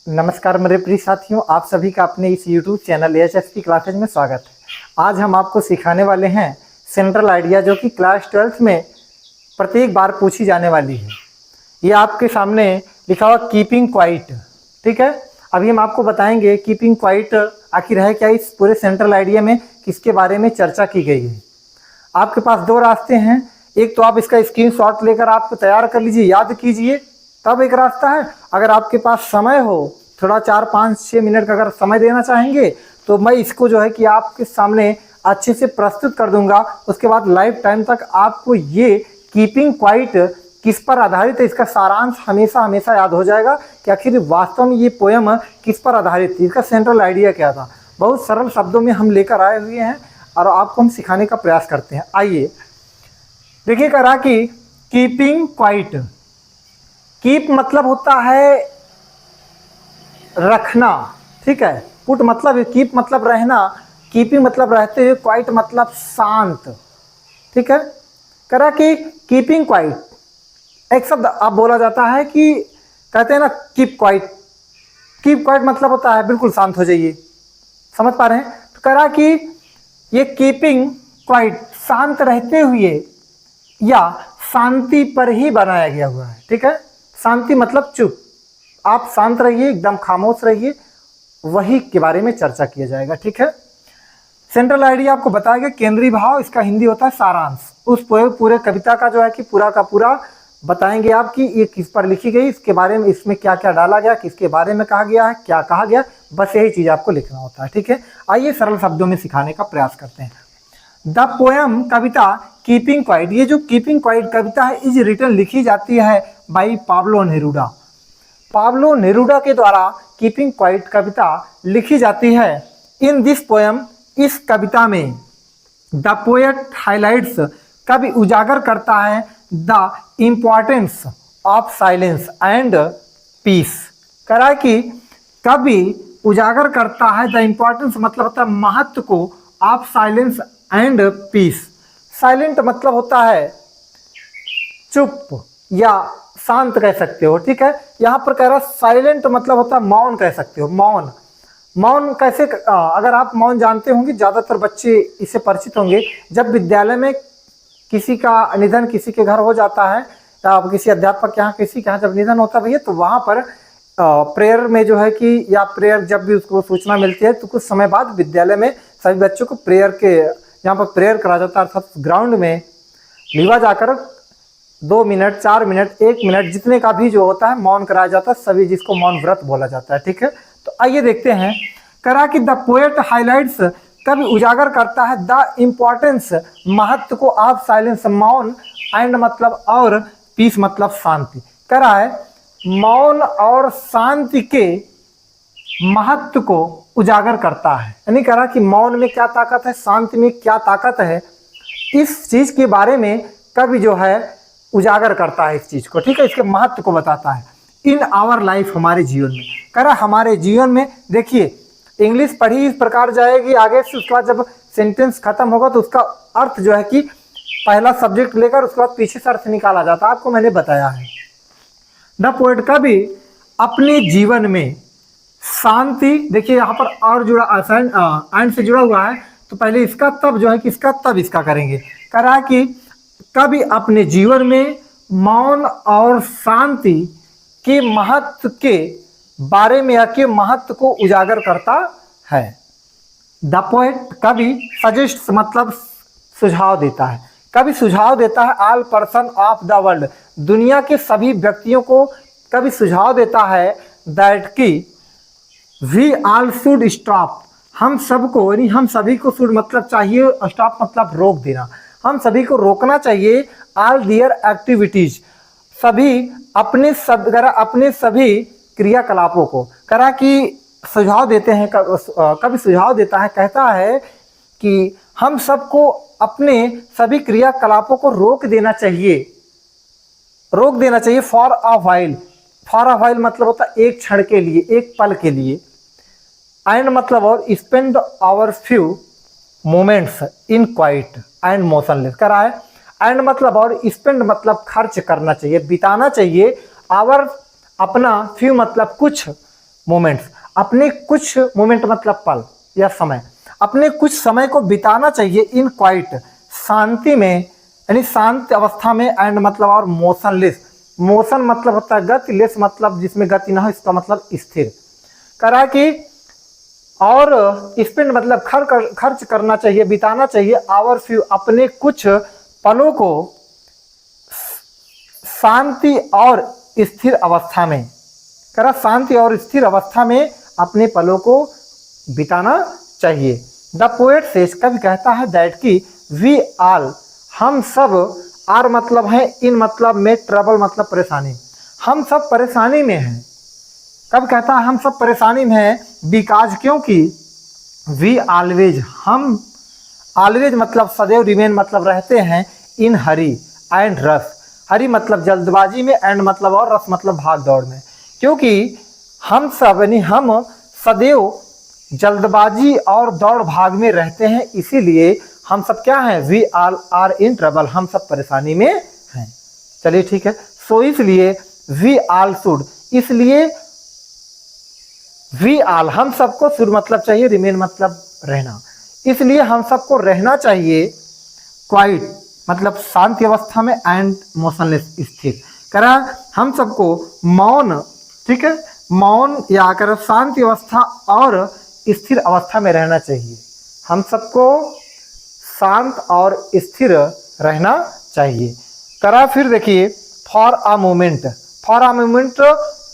नमस्कार मेरे प्रिय साथियों, आप सभी का अपने इस YouTube चैनल HSP क्लासेज में स्वागत है। आज हम आपको सिखाने वाले हैं सेंट्रल आइडिया, जो कि क्लास 12th में प्रत्येक बार पूछी जाने वाली है। ये आपके सामने लिखा हुआ कीपिंग क्वाइट, ठीक है। अभी हम आपको बताएंगे कीपिंग क्वाइट आखिर है क्या, इस पूरे सेंट्रल आइडिया में किसके बारे में चर्चा की गई है। आपके पास दो रास्ते हैं, एक तो आप इसका स्क्रीनशॉट लेकर आप तैयार कर लीजिए, याद कीजिए, तब एक रास्ता है। अगर आपके पास समय हो, थोड़ा 4-5-6 मिनट का अगर समय देना चाहेंगे, तो मैं इसको जो है कि आपके सामने अच्छे से प्रस्तुत कर दूंगा। उसके बाद लाइफ टाइम तक आपको ये कीपिंग क्वाइट किस पर आधारित है, इसका सारांश हमेशा हमेशा याद हो जाएगा कि आखिर वास्तव में ये पोयम किस पर आधारित थी, इसका सेंट्रल आइडिया क्या था। बहुत सरल शब्दों में हम लेकर आए हुए हैं और आपको हम सिखाने का प्रयास करते हैं। आइए देखिए करा कि कीपिंग क्वाइट, कीप मतलब होता है रखना, ठीक है। पुट मतलब कीप मतलब रहना, कीपिंग मतलब रहते हुए, क्वाइट मतलब शांत, ठीक है। करा कि कीपिंग क्वाइट एक शब्द अब बोला जाता है कि कहते हैं ना कीप क्वाइट, कीप क्वाइट मतलब होता है बिल्कुल शांत हो जाइए, समझ पा रहे हैं। तो करा कि ये कीपिंग क्वाइट शांत रहते हुए या शांति पर ही बनाया गया हुआ है, ठीक है। शांति मतलब चुप, आप शांत रहिए, एकदम खामोश रहिए, वही के बारे में चर्चा किया जाएगा, ठीक है। सेंट्रल आइडिया आपको बताया गया, केंद्रीय भाव, इसका हिंदी होता है सारांश। उस पूरे कविता का जो है कि पूरा का पूरा बताएंगे आप कि ये किस पर लिखी गई, इसके बारे में, इसमें क्या क्या डाला गया, किसके बारे में कहा गया है, क्या कहा गया, बस यही चीज आपको लिखना होता है, ठीक है। आइए सरल शब्दों में सिखाने का प्रयास करते हैं। The poem Kavita keeping quiet, ये जो कीपिंग क्वाइट कविता है, इज रिटन लिखी जाती है बाई पाब्लो नेरूडा। पाब्लो नेरूडा के द्वारा कीपिंग क्वाइट कविता लिखी जाती है। इन दिस पोएम, इस कविता में द पोएट हाईलाइट्स, कवि उजागर करता है the importance of silence and peace. करा कि कवि उजागर करता है द इम्पोर्टेंस मतलब होता है महत्व को, of silence and peace. Silent मतलब होता है चुप या शांत कह सकते हो, ठीक है। यहाँ पर कह रहा साइलेंट मतलब होता है मौन कह सकते हो, मौन। मौन कैसे, अगर आप मौन जानते होंगे, ज़्यादातर बच्चे इससे परिचित होंगे। जब विद्यालय में किसी का निधन, किसी के घर हो जाता है, या किसी अध्यापक के यहाँ, किसी के यहाँ जब निधन होता है भैया, तो वहाँ पर प्रेयर में जो है कि, या प्रेयर जब भी उसको सूचना मिलती है, तो कुछ समय बाद विद्यालय में सभी बच्चों को प्रेयर के, यहाँ पर प्रेयर करा जाता है, अर्थात ग्राउंड में लिवा जाकर 2 मिनट, 4 मिनट, 1 मिनट, जितने का भी जो होता है मौन कराया जाता है, सभी, जिसको मौन व्रत बोला जाता है, ठीक है। तो आइए देखते हैं। करा कि द पोएट हाईलाइट्स, कवि उजागर करता है द इम्पोर्टेंस, महत्व को, ऑफ साइलेंस, मौन, एंड मतलब और, पीस मतलब शांति। करा है मौन और शांति के महत्व को उजागर करता है, यानी करा कि मौन में क्या ताकत है, शांति में क्या ताकत है, इस चीज के बारे में कवि जो है उजागर करता है इस चीज को, ठीक है, इसके महत्व को बताता है। इन आवर लाइफ, हमारे जीवन में। करा हमारे जीवन में, देखिए इंग्लिश पढ़ी इस प्रकार जाएगी आगे से, उसके बाद जब सेंटेंस खत्म होगा तो उसका अर्थ जो है कि पहला सब्जेक्ट लेकर उसके बाद पीछे से अर्थ निकाला जाता है, आपको मैंने बताया है। द पोएट कवि अपने जीवन में शांति, देखिए यहाँ पर और जुड़ा, एंड से जुड़ा हुआ है, तो पहले इसका तब जो है कि इसका तब इसका करेंगे। करा कि कवि अपने जीवन में मौन और शांति के महत्व के बारे में, या के महत्व को उजागर करता है। द पोएट, कवि सजेस्ट मतलब सुझाव देता है, कवि सुझाव देता है all person of the world, दुनिया के सभी व्यक्तियों को कवि सुझाव देता है दैट की वी ऑल शुड स्टॉप, हम सबको, यानी हम सभी को, शुड मतलब चाहिए, स्टॉप मतलब रोक देना, हम सभी को रोकना चाहिए, ऑल दियर एक्टिविटीज, सभी अपने सभी क्रियाकलापों को। करा कि सुझाव देते हैं, कभी सुझाव देता है, कहता है कि हम सबको अपने सभी क्रियाकलापों को रोक देना चाहिए, रोक देना चाहिए for a while. For a while मतलब होता है एक क्षण के लिए, एक पल के लिए। एंड मतलब और, spend our few moments in quiet and motionless. करा है एंड मतलब और, स्पेंड मतलब खर्च करना चाहिए, बिताना चाहिए, आवर अपना, फ्यू मतलब कुछ, मोमेंट्स, अपने कुछ मोमेंट मतलब पल या समय, अपने कुछ समय को बिताना चाहिए इन क्वाइट, शांति में, यानी शांत अवस्था में, एंड मतलब और मोशनलेस, मोशन मतलब होता है गति, लेस मतलब जिसमें गति ना हो, इसका मतलब स्थिर। करा कि और स्पेंड मतलब खर्च करना चाहिए, बिताना चाहिए आवर फ्यू, अपने कुछ पलों को शांति और स्थिर अवस्था में, करा शांति और स्थिर अवस्था में अपने पलों को बिताना चाहिए। द पोएट सेज, कवि कहता है दैट कि वी ऑल, हम सब, आर मतलब है इन मतलब में, ट्रबल मतलब परेशानी, हम सब परेशानी में हैं। कब कहता है हम सब परेशानी में हैं, बिकॉज क्योंकि, वी ऑलवेज, हम ऑलवेज मतलब सदैव, रिमेन मतलब रहते हैं, इन हरी एंड रस, हरी मतलब जल्दबाजी में, एंड मतलब और रस मतलब भाग दौड़ में, क्योंकि हम सब यानी हम सदैव जल्दबाजी और दौड़ भाग में रहते हैं, इसीलिए हम सब क्या हैं, we all are in trouble, हम सब परेशानी में हैं। चलिए ठीक है, सो इसलिए वी ऑल शुड, इसलिए वी ऑल हम सबको, शुड मतलब चाहिए, रिमेन मतलब रहना, इसलिए हम सबको रहना चाहिए क्वाइट मतलब शांति अवस्था में, एंड मोशनलेस स्थिर, करा हम सबको मौन, ठीक है, मौन या कर शांति अवस्था और स्थिर अवस्था में रहना चाहिए, हम सबको शांत और स्थिर रहना चाहिए। करा फिर देखिए for a moment, for a moment,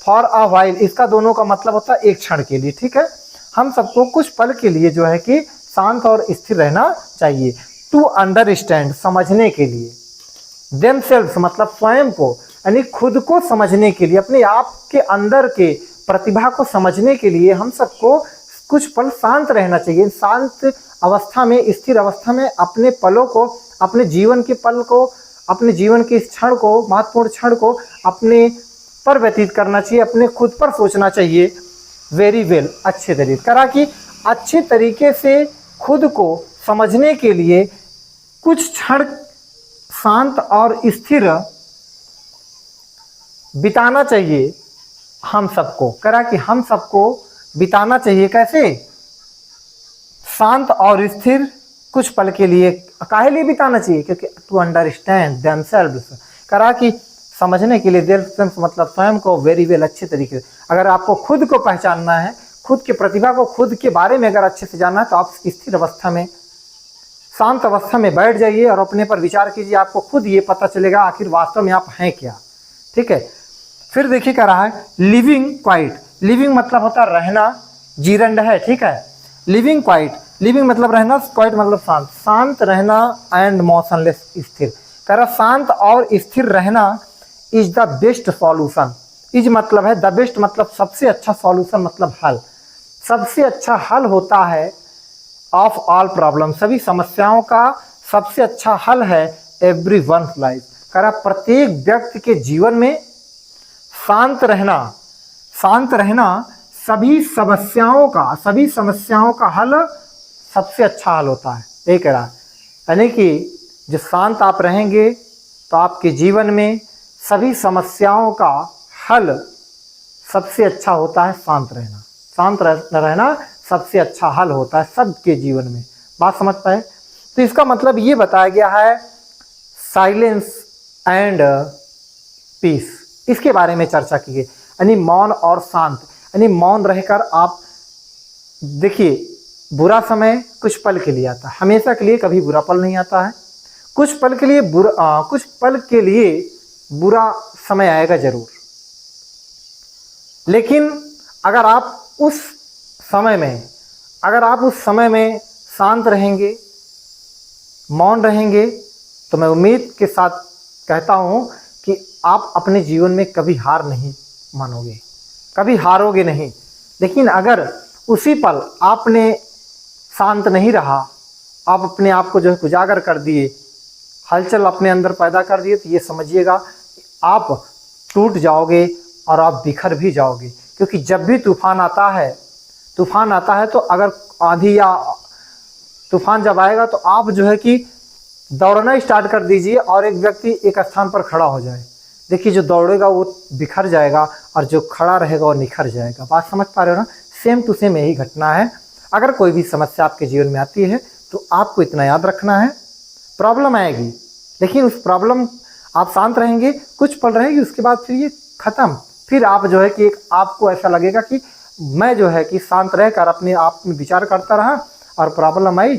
for a while, इसका दोनों का मतलब होता है एक क्षण के लिए, ठीक है, हम सबको कुछ पल के लिए जो है कि शांत और स्थिर रहना चाहिए। टू अंडरस्टैंड, समझने के लिए, देमसेल्व्स मतलब स्वयं को, यानी खुद को समझने के लिए, अपने आप के अंदर के प्रतिभा को समझने के लिए हम सबको कुछ पल शांत रहना चाहिए। शांत अवस्था में, स्थिर अवस्था में अपने पलों को, अपने जीवन के पल को, अपने जीवन के इस क्षण को, महत्वपूर्ण क्षण को अपने पर व्यतीत करना चाहिए, अपने खुद पर सोचना चाहिए। वेरी वेल, अच्छे तरीके करा कि अच्छे तरीके से खुद को समझने के लिए कुछ क्षण शांत और स्थिर बिताना चाहिए हम सबको, करा कि हम सबको बिताना चाहिए कैसे, शांत और स्थिर कुछ पल के लिए, काहे लिए बिताना चाहिए, क्योंकि टू अंडरस्टैंड देमसेल्व्स, करा कि समझने के लिए, देमसेल्व्स मतलब स्वयं को, वेरी वेल अच्छे तरीके से, अगर आपको खुद को पहचानना है, खुद की प्रतिभा को, खुद के बारे में अगर अच्छे से जानना है, तो आप स्थिर अवस्था में, शांत अवस्था में बैठ जाइए और अपने पर विचार कीजिए, आपको खुद ये पता चलेगा आखिर वास्तव में आप हैं क्या, ठीक है। फिर देखिए क्या रहा है, लिविंग क्वाइट, लिविंग मतलब होता है रहना, जीरंड है, ठीक है, लिविंग क्वाइट, लिविंग मतलब रहना, क्वाइट मतलब शांत, शांत रहना, एंड मोशनलेस स्थिर, करा शांत और स्थिर रहना is the best solution, is मतलब है द बेस्ट मतलब सबसे अच्छा, सॉल्यूशन मतलब हल, सबसे अच्छा हल होता है ऑफ ऑल प्रॉब्लम, सभी समस्याओं का सबसे अच्छा हल है एवरी वन लाइफ, करा प्रत्येक व्यक्ति के जीवन में शांत रहना, शांत रहना सभी समस्याओं का हल सबसे अच्छा हल होता है, ये कह रहा है, यानी कि जो शांत आप रहेंगे तो आपके जीवन में सभी समस्याओं का हल सबसे अच्छा होता है शांत रहना, शांत रहना सबसे अच्छा हल होता है सबके जीवन में, बात समझ पाए। तो इसका मतलब ये बताया गया है साइलेंस एंड पीस, इसके बारे में चर्चा की गई, यानी मौन और शांत, यानी मौन रहकर आप देखिए, बुरा समय कुछ पल के लिए आता है, हमेशा के लिए कभी बुरा पल नहीं आता है, कुछ पल के लिए बुरा समय आएगा जरूर, लेकिन अगर आप उस समय में शांत रहेंगे, मौन रहेंगे, तो मैं उम्मीद के साथ कहता हूं कि आप अपने जीवन में कभी हार नहीं मानोगे, कभी हारोगे नहीं। लेकिन अगर उसी पल आपने शांत नहीं रहा, आप अपने आप को जो है उजागर कर दिए, हलचल अपने अंदर पैदा कर दिए, तो ये समझिएगा आप टूट जाओगे और आप बिखर भी जाओगे, क्योंकि जब भी तूफान आता है तो अगर आंधी या तूफान जब आएगा तो आप जो है कि दौड़ना स्टार्ट कर दीजिए और एक व्यक्ति एक स्थान पर खड़ा हो जाए, देखिए जो दौड़ेगा वो बिखर जाएगा और जो खड़ा रहेगा वो निखर जाएगा। बात समझ पा रहे हो ना? सेम टू सेम यही घटना है। अगर कोई भी समस्या आपके जीवन में आती है तो आपको इतना याद रखना है, प्रॉब्लम आएगी लेकिन उस प्रॉब्लम आप शांत रहेंगे, कुछ पल रहेगी, उसके बाद फिर ये खत्म। फिर आप जो है कि एक आपको ऐसा लगेगा कि मैं जो है कि शांत रहकर अपने आप में विचार करता रहा और प्रॉब्लम आई,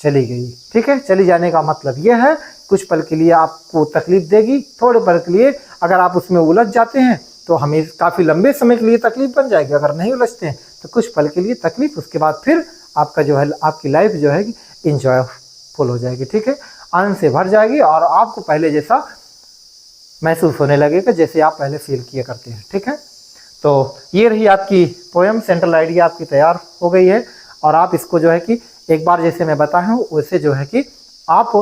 चली गई। ठीक है, चली जाने का मतलब ये है कुछ पल के लिए आपको तकलीफ देगी, थोड़े पल के लिए। अगर आप उसमें उलझ जाते हैं तो हमें काफ़ी लंबे समय के लिए तकलीफ बन जाएगी। अगर नहीं उलझते हैं तो कुछ पल के लिए तकलीफ, उसके बाद फिर आपका जो है आपकी लाइफ जो है कि इंजॉयफुल हो जाएगी। ठीक है, आनंद से भर जाएगी और आपको पहले जैसा महसूस होने लगेगा जैसे आप पहले फील किया करते हैं। ठीक है, तो ये रही आपकी पोएम, सेंट्रल आइडिया आपकी तैयार हो गई है। और आप इसको जो है कि एक बार जैसे मैं बताया हूँ वैसे जो है कि आप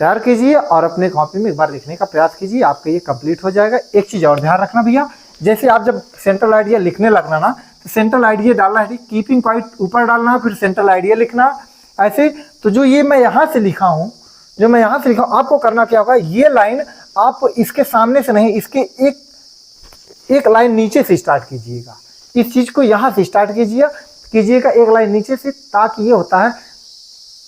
तैयार कीजिए और अपने कॉपी में एक बार लिखने का प्रयास कीजिए, आपका ये कंप्लीट हो जाएगा। एक चीज़ और ध्यान रखना भैया, जैसे आप जब सेंट्रल आइडिया लिखने लगना ना तो सेंट्रल आइडिया डालना है, कीपिंग क्वाइट ऊपर डालना, फिर सेंट्रल आइडिया लिखना ऐसे। तो जो ये मैं यहाँ से लिखा हूँ, आपको करना क्या होगा, ये लाइन आप इसके सामने से नहीं, इसके एक लाइन नीचे से स्टार्ट कीजिएगा। इस चीज़ को यहाँ से स्टार्ट कीजिएगा एक लाइन नीचे से, ताकि ये होता है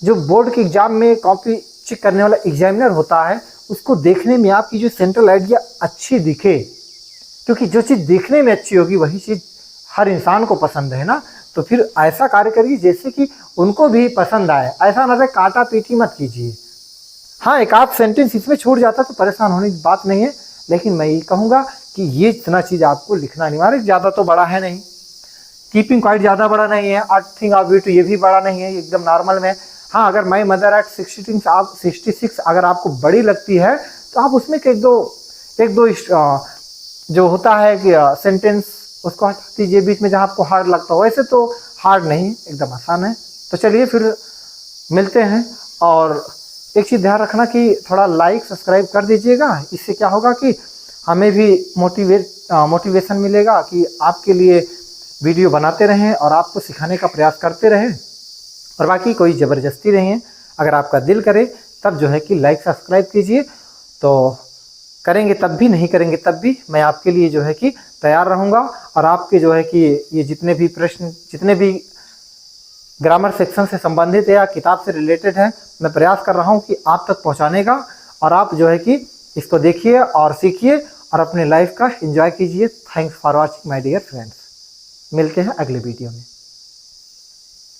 जो बोर्ड के एग्जाम में कॉपी चेक करने वाला एग्जामिनर होता है उसको देखने में आपकी जो सेंट्रल आइडिया अच्छी दिखे, क्योंकि जो चीज़ देखने में अच्छी होगी वही चीज़ हर इंसान को पसंद है ना। तो फिर ऐसा कार्य करिए जैसे कि उनको भी पसंद आए, ऐसा ना रहे काटा पीटी मत कीजिए। हाँ, एक आध सेंटेंस इसमें छूट जाता तो परेशान होने की बात नहीं है, लेकिन मैं ये कहूँगा कि ये इतना चीज़ आपको लिखना अनिवार्य। ज़्यादा तो बड़ा है नहीं, कीपिंग क्वाइट ज़्यादा बड़ा नहीं है, आई थिंक ऑफ इट ये भी बड़ा नहीं है, एकदम नॉर्मल में। हाँ, अगर माई मदर एट 66 अगर आपको बड़ी लगती है तो आप उसमें एक दो जो होता है कि सेंटेंस उसको हटा दीजिए बीच में जहाँ आपको हार्ड लगता हो। वैसे तो हार्ड नहीं, एकदम आसान है। तो चलिए फिर मिलते हैं। और एक चीज़ ध्यान रखना कि थोड़ा लाइक सब्सक्राइब कर दीजिएगा, इससे क्या होगा कि हमें भी मोटिवेशन मिलेगा कि आपके लिए वीडियो बनाते रहें और आपको सिखाने का प्रयास करते रहें। और बाकी कोई ज़बरदस्ती नहीं है, अगर आपका दिल करे तब जो है कि लाइक सब्सक्राइब कीजिए। तो करेंगे तब भी, नहीं करेंगे तब भी मैं आपके लिए जो है कि तैयार रहूँगा। और आपके जो है कि ये जितने भी प्रश्न, जितने भी ग्रामर सेक्शन से संबंधित है या किताब से रिलेटेड है, मैं प्रयास कर रहा हूँ कि आप तक पहुँचाने का। और आप जो है कि इसको देखिए और सीखिए और अपने लाइफ का एंजॉय कीजिए। Thanks for watching my dear friends. मिलते हैं अगले वीडियो में।